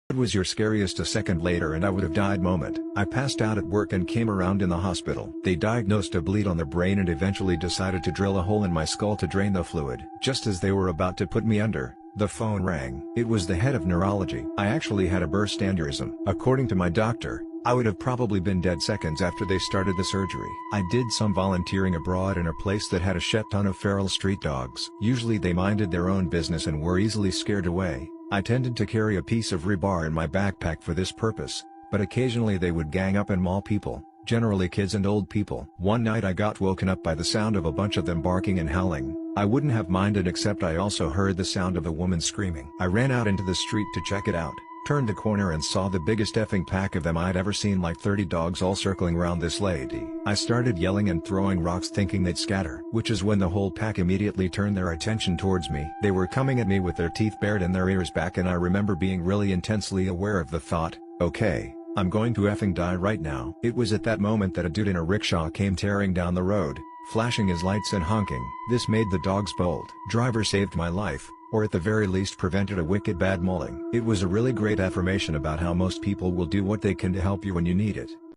What was your scariest a second later and I would have died moment? I passed out at work and came around in the hospital. They diagnosed a bleed on the brain and eventually decided to drill a hole in my skull to drain the fluid. Just as they were about to put me under, the phone rang. It was the head of neurology. I actually had a burst aneurysm. According to my doctor, I would have probably been dead seconds after they started the surgery. I did some volunteering abroad in a place that had a shit ton of feral street dogs. Usually they minded their own business and were easily scared away. I tended to carry a piece of rebar in my backpack for this purpose, but occasionally they would gang up and maul people, generally kids and old people. One night I got woken up by the sound of a bunch of them barking and howling. I wouldn't have minded except I also heard the sound of a woman screaming. I ran out into the street to check it out, turned the corner and saw the biggest effing pack of them I'd ever seen, like 30 dogs all circling around this lady. I started yelling and throwing rocks thinking they'd scatter, which is when the whole pack immediately turned their attention towards me. They were coming at me with their teeth bared and their ears back, and I remember being really intensely aware of the thought, okay, I'm going to effing die right now. It was at that moment that a dude in a rickshaw came tearing down the road, flashing his lights and honking. This made the dogs bolt. Driver saved my life, or at the very least prevented a wicked bad mauling. It was a really great affirmation about how most people will do what they can to help you when you need it.